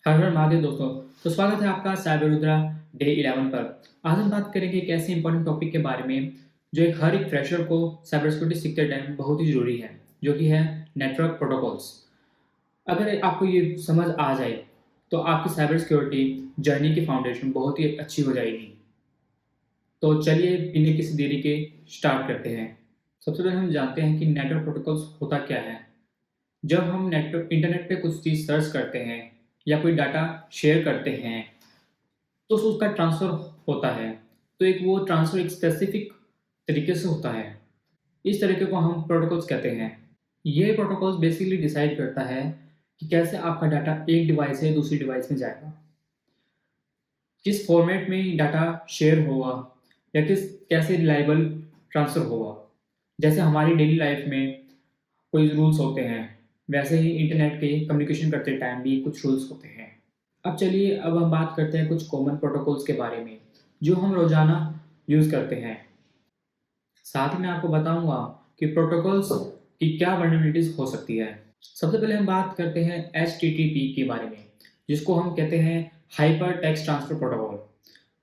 हर हर महादेव दोस्तों। तो स्वागत है आपका साइबर रुद्रा डे 11 पर। आज हम बात करेंगे एक ऐसे इंपॉर्टेंट टॉपिक के बारे में जो हर एक फ्रेशर को साइबर सिक्योरिटी सीखते टाइम बहुत ही ज़रूरी है, जो कि है नेटवर्क प्रोटोकॉल्स। अगर आपको ये समझ आ जाए तो आपकी साइबर सिक्योरिटी जर्नी की फाउंडेशन बहुत ही अच्छी हो जाएगी। तो चलिए बिना किसी देरी के स्टार्ट करते हैं। सबसे पहले हम जानते हैं कि नेटवर्क प्रोटोकॉल्स होता क्या है। जब हम नेटवर्क इंटरनेट पे कुछ चीज़ सर्च करते हैं या कोई डाटा शेयर करते हैं तो उसका ट्रांसफ़र होता है। तो एक वो ट्रांसफ़र एक स्पेसिफ़िक तरीके से होता है। इस तरीके को हम प्रोटोकॉल्स कहते हैं। ये प्रोटोकॉल्स बेसिकली डिसाइड करता है कि कैसे आपका डाटा एक डिवाइस से दूसरी डिवाइस में जाएगा। किस फॉर्मेट में डाटा शेयर होगा या कैसे रिलायबल ट्रांसफ़र होगा। जैसे हमारी डेली लाइफ़ में कोई रूल्स होते हैं, वैसे ही इंटरनेट के कम्युनिकेशन करते टाइम भी कुछ रूल्स होते हैं। अब हम बात करते हैं कुछ कॉमन प्रोटोकॉल्स के बारे में, जो हम रोज़ाना यूज़ करते हैं। साथ ही मैं आपको बताऊँगा कि प्रोटोकॉल्स की क्या वल्नरेबिलिटीज़ हो सकती है। सबसे पहले हम बात करते हैं एचटीटीपी के बारे में, जिसको हम कहते हैं हाइपर टेक्स्ट ट्रांसफर प्रोटोकॉल।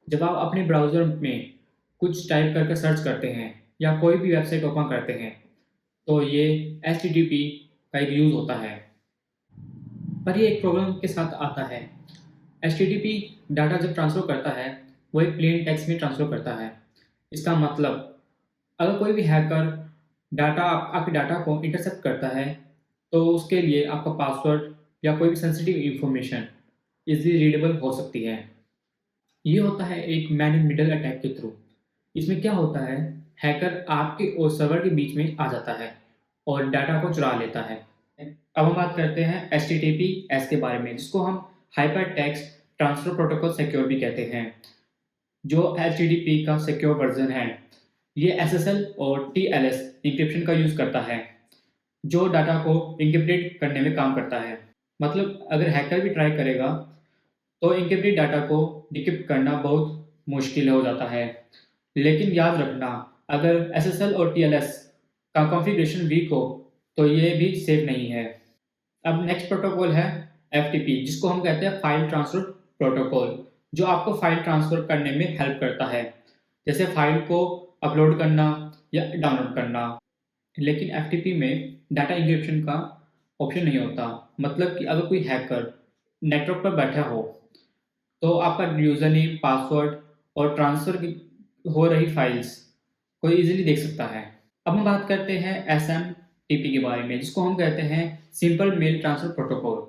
जब आप अपने ब्राउज़र में कुछ टाइप करके सर्च करते हैं या कोई भी वेबसाइट ओपन करते हैं, तो ये एचटीटीपी का एक यूज़ होता है। पर ये एक प्रॉब्लम के साथ आता है। एचटीटीपी डाटा जब ट्रांसफ़र करता है, वो एक प्लेन टेक्स्ट में ट्रांसफ़र करता है। इसका मतलब अगर कोई भी हैकर आपके डाटा को इंटरसेप्ट करता है, तो उसके लिए आपका पासवर्ड या कोई भी सेंसिटिव इन्फॉर्मेशन ईज़िली रीडेबल हो सकती है। ये होता है एक मैन इन मिडल अटैक के थ्रू। इसमें क्या होता है, हैकर आपके और सर्वर के बीच में आ जाता है और डाटा को चुरा लेता है। अब हम बात करते हैं एचटीटीपीएस के बारे में, जिसको हम hyper text transfer protocol secure भी कहते हैं, जो एचटीटीपी का सिक्योर वर्जन है। ये एसएसएल और टीएलएस एन्क्रिप्शन का यूज़ करता है, जो डाटा को एन्क्रिप्टेड करने में काम करता है। मतलब अगर हैकर भी ट्राई करेगा, तो एन्क्रिप्टेड डाटा को डिक्रिप्ट करना बहुत मुश्किल हो जाता है। लेकिन याद रखना, अगर एसएसएल और टीएलएस का कॉन्फ़िगरेशन वीक हो, तो ये भी सेफ नहीं है। अब नेक्स्ट प्रोटोकॉल है एफटीपी, जिसको हम कहते हैं फाइल ट्रांसफर प्रोटोकॉल, जो आपको फाइल ट्रांसफर करने में हेल्प करता है, जैसे फाइल को अपलोड करना या डाउनलोड करना। लेकिन एफटीपी में डाटा इंक्रिप्शन का ऑप्शन नहीं होता। मतलब कि अगर कोई हैकर नेटवर्क पर बैठा हो, तो आपका यूज़र नेम, पासवर्ड और ट्रांसफ़र की हो रही फाइल्स को ईज़िली देख सकता है। अब हम बात करते हैं एसएमटीपी के बारे में, जिसको हम कहते हैं सिंपल मेल ट्रांसफर प्रोटोकॉल।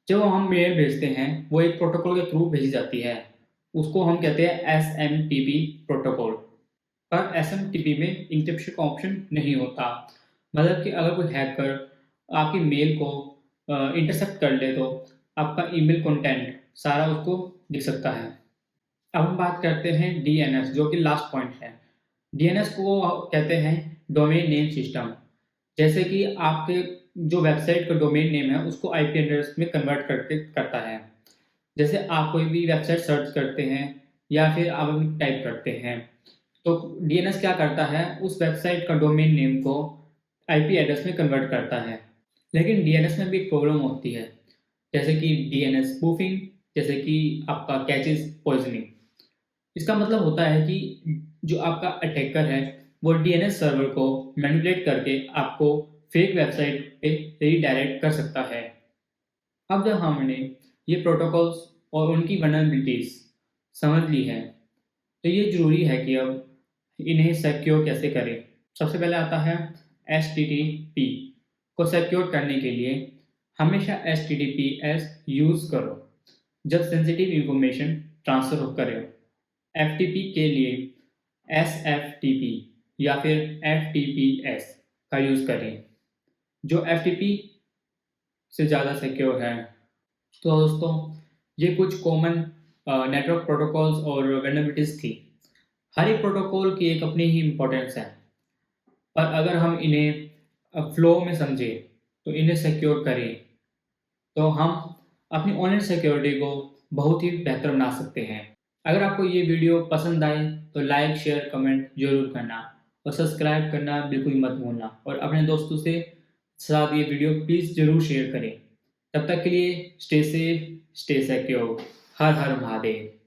जब हम मेल भेजते हैं, वो एक प्रोटोकॉल के थ्रू भेजी जाती है। उसको हम कहते हैं एसएमटीपी प्रोटोकॉल। पर एसएमटीपी में एन्क्रिप्शन का ऑप्शन नहीं होता। मतलब कि अगर कोई हैकर आपकी मेल को इंटरसेप्ट कर ले, तो आपका ईमेल कंटेंट सारा उसको दिख सकता है। अब हम बात करते हैं डीएनएस, जो कि लास्ट पॉइंट है। डीएनएस को कहते हैं डोमेन नेम सिस्टम। जैसे कि आपके जो वेबसाइट का डोमेन नेम है, उसको आईपी एड्रेस में कन्वर्ट करके करता है। जैसे आप कोई भी वेबसाइट सर्च करते हैं या फिर आप टाइप करते हैं, तो डीएनएस क्या करता है, उस वेबसाइट का डोमेन नेम को आईपी एड्रेस में कन्वर्ट करता है। लेकिन डीएनएस में भी एक प्रॉब्लम होती है, जैसे कि डीएनएस स्पूफिंग, जैसे कि आपका कैचेज़ पॉइज़निंग। इसका मतलब होता है कि जो आपका अटैकर है, वो डीएनएस सर्वर को मैनिपुलेट करके आपको फेक वेबसाइट पे रीडायरेक्ट कर सकता है। अब जब हमने ये प्रोटोकॉल्स और उनकी वल्नरेबिलिटीज़ समझ ली है, तो ये ज़रूरी है कि अब इन्हें सिक्योर कैसे करें। सबसे पहले आता है एचटीटीपी को सिक्योर करने के लिए हमेशा एचटीटीपीएस यूज़ करो जब सेंसिटिव इन्फॉर्मेशन ट्रांसफ़र करें। एफटीपी के लिए एसएफटीपी या फिर एफटीपीएस का यूज़ करें, जो एफटीपी से ज़्यादा सिक्योर है। तो दोस्तों, ये कुछ कॉमन नेटवर्क प्रोटोकॉल्स और वल्नरेबिलिटीज़ थी। हर एक प्रोटोकॉल की एक अपनी ही इम्पोर्टेंस है, पर अगर हम इन्हें फ्लो में समझें, तो इन्हें सिक्योर करें, तो हम अपनी ऑनलाइन सिक्योरिटी को बहुत ही बेहतर बना सकते हैं। अगर आपको ये वीडियो पसंद आए, तो लाइक, शेयर, कमेंट ज़रूर करना और सब्सक्राइब करना बिल्कुल मत भूलना, और अपने दोस्तों से साथ ये वीडियो प्लीज़ ज़रूर शेयर करें। तब तक के लिए स्टे सेफ, स्टे सिक्योर। हर हर महादेव।